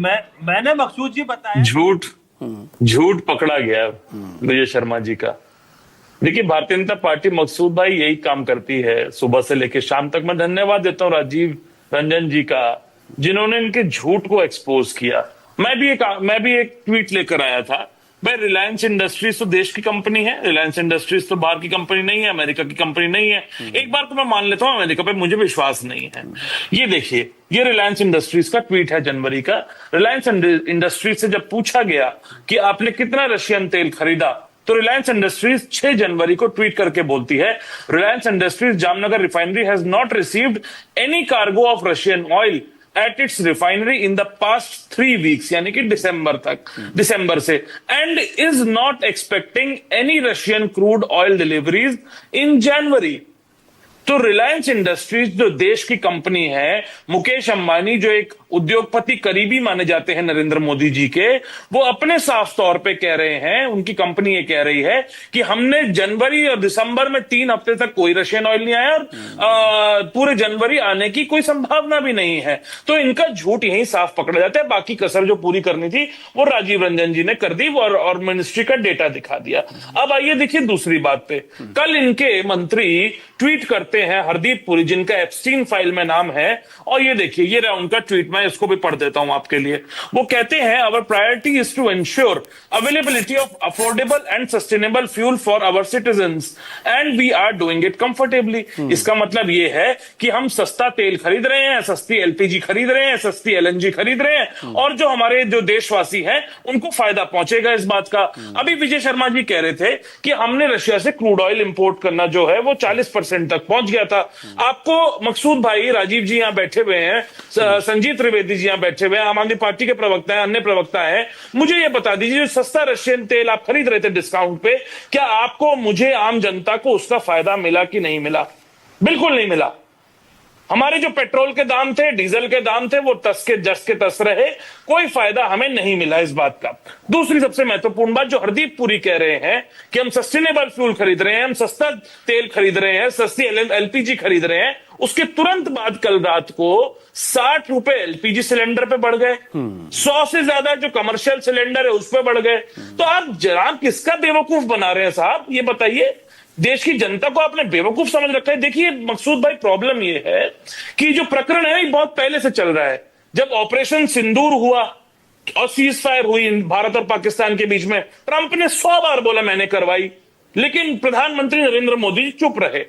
मैंने मकसूद जी बताया। झूठ झूठ पकड़ा गया विजय शर्मा जी का। देखिए, भारतीय जनता पार्टी मकसूद भाई यही काम करती है सुबह से लेकर शाम तक। मैं धन्यवाद देता हूँ राजीव रंजन जी का, जिन्होंने इनके झूठ को एक्सपोज किया। मैं भी एक ट्वीट लेकर आया था। भाई, रिलायंस इंडस्ट्रीज तो देश की कंपनी है, रिलायंस इंडस्ट्रीज तो बाहर की कंपनी नहीं है, अमेरिका की कंपनी नहीं है। एक बार तो मैं मान लेता हूं, अमेरिका पे मुझे विश्वास नहीं है। ये देखिए, ये रिलायंस इंडस्ट्रीज का ट्वीट है जनवरी का। रिलायंस इंडस्ट्रीज से जब पूछा गया कि आपने कितना रशियन तेल खरीदा, तो रिलायंस इंडस्ट्रीज 6 जनवरी को ट्वीट करके बोलती है, Reliance Industries Jamnagar refinery has not received any cargo of Russian oil at its refinery in the past 3 weeks, यानी कि दिसंबर से, and is not expecting any Russian crude oil deliveries in January. तो Reliance industries जो देश की company है, मुकेश अंबानी जो एक उद्योगपति करीबी माने जाते हैं नरेंद्र मोदी जी के, वो अपने साफ तौर पे कह रहे हैं, उनकी कंपनी ये कह रही है कि हमने जनवरी और दिसंबर में 3 हफ्ते तक कोई रशियन ऑयल नहीं आया और पूरे जनवरी आने की कोई संभावना भी नहीं है। तो इनका झूठ यहीं साफ पकड़ा जाता है। बाकी कसर जो पूरी करनी थी वो राजीव रंजन जी ने कर दी और मिनिस्ट्री का डेटा दिखा दिया। अब आइए देखिए दूसरी बात पे। कल इनके मंत्री ट्वीट करते हैं, हरदीप पुरी, जिनका एप्स्टीन फाइल में नाम है, और ये देखिए, ये रहा उनका ट्वीट, मैं इसको भी पढ़ देता हूं आपके लिए। वो कहते हैं, our priority is to ensure availability of affordable and sustainable fuel for our citizens and we are doing it comfortably. इसका मतलब ये है कि हम सस्ता तेल खरीद रहे हैं, सस्ती एलपीजी खरीद रहे हैं, सस्ती एलएनजी खरीद रहे हैं, और जो हमारे जो देशवासी हैं उनको फायदा पहुंचेगा इस बात का। अभी विजय शर्मा जी कह रहे थे कि हमने रशिया से क्रूड ऑयल इंपोर्ट करना जो है वो 40% तक पहुंच गया था। आपको मकसूद भाई, राजीव जी यहां बैठे हुए हैं, संजीव त्रिवेदी जी यहां बैठे हुए हैं, आम आदमी पार्टी के प्रवक्ता हैं, अन्य प्रवक्ता हैं, मुझे यह बता दीजिए, जो सस्ता रशियन तेल आप खरीद रहे थे डिस्काउंट पे, क्या आपको, मुझे, आम जनता को उसका फायदा मिला कि नहीं मिला? बिल्कुल नहीं मिला। हमारे जो पेट्रोल के दाम थे, डीजल के दाम थे, वो तस के तस रहे, कोई फायदा हमें नहीं मिला इस बात का। दूसरी सबसे महत्वपूर्ण बात, जो हरदीप पुरी कह रहे हैं कि हम सस्टेनेबल फ्यूल खरीद रहे हैं, हम सस्ता तेल खरीद रहे हैं, सस्ती एलपीजी खरीद रहे हैं, उसके तुरंत बाद कल रात को 60 रुपए एलपीजी सिलेंडर पे बढ़ गए, 100 से ज्यादा जो कमर्शियल सिलेंडर है उस पर बढ़ गए। तो आप जनाब किसका बेवकूफ बना रहे हैं साहब, ये बताइए? देश की जनता को आपने बेवकूफ समझ रखा है। देखिए मकसूद भाई, प्रॉब्लम यह है कि जो प्रकरण है ये बहुत पहले से चल रहा है। जब ऑपरेशन सिंदूर हुआ और सीज फायर हुई भारत और पाकिस्तान के बीच में, ट्रंप ने 100 बार बोला मैंने करवाई, लेकिन प्रधानमंत्री नरेंद्र मोदी जी चुप रहे।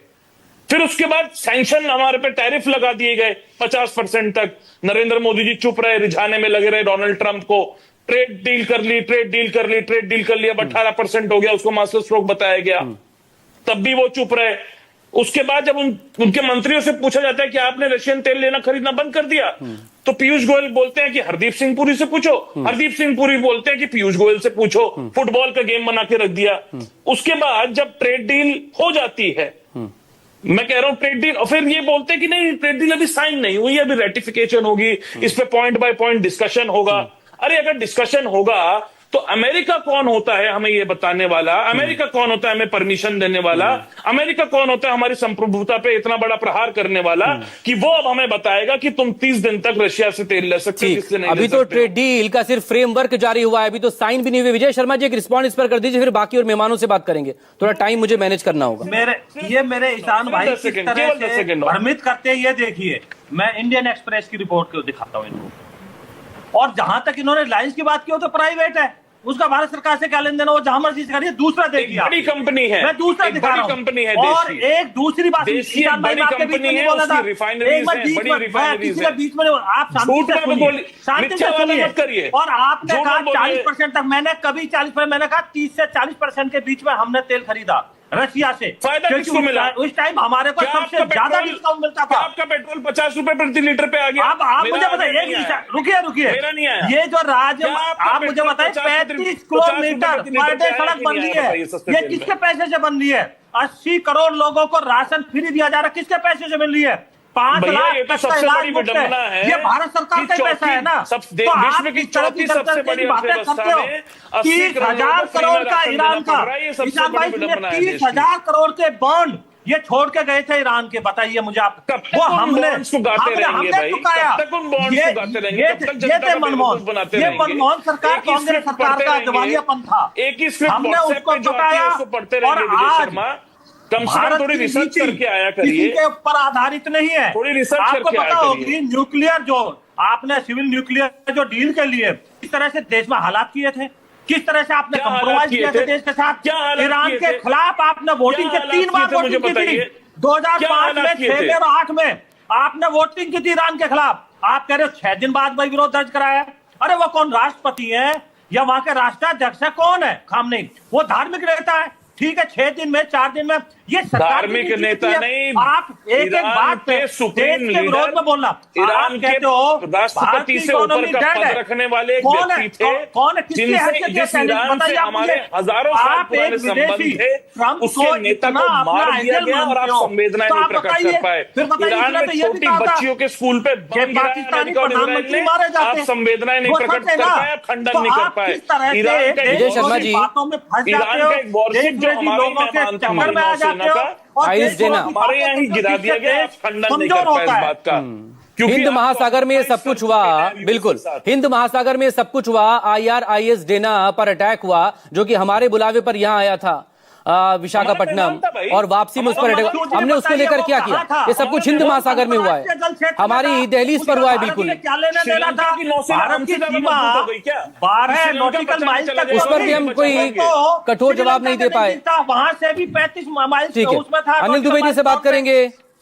फिर उसके बाद सैंक्शन, हमारे पे टैरिफ लगा दिए गए 50% तक, नरेंद्र मोदी जी चुप रहे, रिझाने में लगे रहे डोनाल्ड ट्रंप को। ट्रेड डील कर ली, अब 18% हो गया, उसको मास्टर स्ट्रोक बताया गया, तब भी वो चुप रहे। उसके बाद जब उनके मंत्रियों से पूछा जाता है कि आपने रशियन तेल लेना खरीदना बंद कर दिया, तो पीयूष गोयल बोलते हैं कि हरदीप सिंह पुरी से पूछो, हरदीप सिंह पुरी बोलते हैं कि पीयूष गोयल से पूछो, फुटबॉल का गेम बना के रख दिया। उसके बाद जब ट्रेड डील हो जाती है, मैं कह रहा हूं ट्रेड डील, और फिर ये बोलते हैं कि नहीं ट्रेड डील अभी साइन नहीं हुई, अभी रेटिफिकेशन होगी, इस पे पॉइंट बाय पॉइंट डिस्कशन होगा। अरे अगर डिस्कशन होगा तो अमेरिका कौन होता है हमें ये बताने वाला? अमेरिका कौन होता है हमें परमिशन देने वाला? अमेरिका कौन होता है हमारी संप्रभुता पे इतना बड़ा प्रहार करने वाला कि वो अब हमें बताएगा कि तुम 30 दिन तक रशिया से तेल ले सकते हो, किससे नहीं? अभी तो ट्रेड डील का सिर्फ फ्रेमवर्क जारी हुआ है, अभी तो साइन भी नहीं हुए। विजय शर्मा जी एक रिस्पॉन्स इस पर कर दीजिए, फिर बाकी और मेहमानों से बात करेंगे। थोड़ा टाइम मुझे मैनेज करना होगा। मेरे ईशान भाई किस तरह से भ्रमित करते हैं ये देखिए। मैं इंडियन एक्सप्रेस की रिपोर्ट को दिखाता हूं इनको, और जहां तक इन्होंने रिलायंस की बात की, वो तो प्राइवेट है, उसका भारत सरकार से क्या लेन देना, वो जहां मर्जी से करिए। दूसरा देखिए, बड़ी कंपनी है, मैं दूसरा दिखा रहा हूं, कंपनी है, और एक दूसरी बात, बड़ी कंपनी है, उसकी रिफाइनरीज है, बड़ी रिफाइनरीज है। बीच में आप शांति से सुनिए। और आपने कहा 40% तक, मैंने कभी 40%, मैंने कहा 30 से 40% के बीच में हमने तेल खरीदा रशिया से। फायदा किसको मिला? उस टाइम हमारे को सबसे ज्यादा डिस्काउंट मिलता था। आपका पेट्रोल 50 रुपए प्रति लीटर पे आ गया। अब आप मुझे बताइए, रुकिए, ये जो राज्य, आप मुझे बताइए 35 किलोमीटर पर डे सड़क बन रही है, ये किसके पैसे से बन रही है? 80 करोड़ लोगों को राशन फ्री दिया जा रहा है, किसके पैसे से मिल रही है? 5 लाख ये तो सबसे बड़ी विडंबना है, ये भारत सरकार का पैसा है ना। तो आप विश्व की चौथी सबसे बड़ी अर्थव्यवस्था में 30,000 करोड़ का ईरान का, ईशान भाई 30,000 करोड़ के बॉन्ड ये छोड़ के गए थे ईरान के, बताइए मुझे आप। कब तक वो उन हमने bonds को गाते रहेंगे भाई? चुकाया। कब तक उन bonds को गाते रहेंगे? कब तक जनता का बेवकूफ बनाते ये रहेंगे? मनमोहन सरकार, एक ही कांग्रेस स्क्रिप्ट सरकार पढ़ते का रहेंगे। दिवालियापन था। एक ही स्क्रिप्ट हमने व्हाट्सएप उसको पे जो आती है चुकाया उसको पढ़ते और रहेंगे। विजय आज शर्मा कम से कम भारत थोड़ी की रिसर्च नीति करके आया किसी करिए। के ऊपर आधारित नहीं है। थोड़ी रिसर्च आपको करके पता आया होगी करिए। न्यूक्लियर जो आपने सिविल न्यूक्लियर जो डील के लिए किस तरह से देश में हालात किए थे, किस तरह से आपने क्या हालात कंप्रोमाइज किए किया था थे? देश के साथ। क्या हालात ईरान किए के थे? खिलाफ आपने वोटिंग क्या के 3 बार हालात किए थे? मुझे वोटिंग की थी। बताइए। 2005 क्या में, हालात किए 6 थे? में और 8 में आपने वोटिंग की थी ईरान के खिलाफ। आप कह रहे हो 6 दिन बाद वही विरोध दर्ज कराया। अरे वो कौन राष्ट्रपति है या वहां के राष्ट्राध्यक्ष है? कौन है? खामनेई। वो धार्मिक नेता है, ठीक है। 6 दिन में, 4 दिन में, ये सरकार की धार्मिक नीति नेता है। नहीं, आप एक एक बात पे के सुप्रीम देश के विरोध में बोलना। ईरान आप के कहते हो राष्ट्रपति से ऊपर का पद रखने वाले एक व्यक्ति थे, कौन है? किसकी हैसियत जिनसे है? जिस ईरान से हमारे हजारों साल पुराने संबंध थे, उसके नेता को मार दिया गया और आप संवेदनाएं नहीं प्रकट कर पाए। ईरान में छोटी बच्चियों के स्कूल पे बम गिराया अमेरिका और इजराइल ने, आप संवेदनाएं नहीं प्रकट कर पाए, आप खंडन नहीं कर पाए। ईरान का विजय शर्मा जी, ईरान का एक वॉरशिप जो हमारे मेहमान थे हमारी नौसेना का, आयुष जेना हमारे यहाँ ही गिरा दिया गया, आप खंडन नहीं कर पाए इस बात का। हिंद महासागर में ये सब कुछ हुआ, बिल्कुल हिंद महासागर में ये सब कुछ हुआ। IRIS डेना पर अटैक हुआ, जो कि हमारे बुलावे पर यहाँ आया था विशाखापट्टनम, और वापसी में उस पर अटैक। हमने उसको लेकर क्या किया? ये सब कुछ हिंद महासागर में हुआ है, हमारी दहलीज पर हुआ है। बिल्कुल क्या लेना देना था? भारत की सीमा 12 नॉटिकल माइल तक, उस पर भी हम कोई कठोर जवाब नहीं दे पाए। वहां से भी 35 माइल ठीक है, उसमें था। अनिल दुबे जी से बात करेंगे।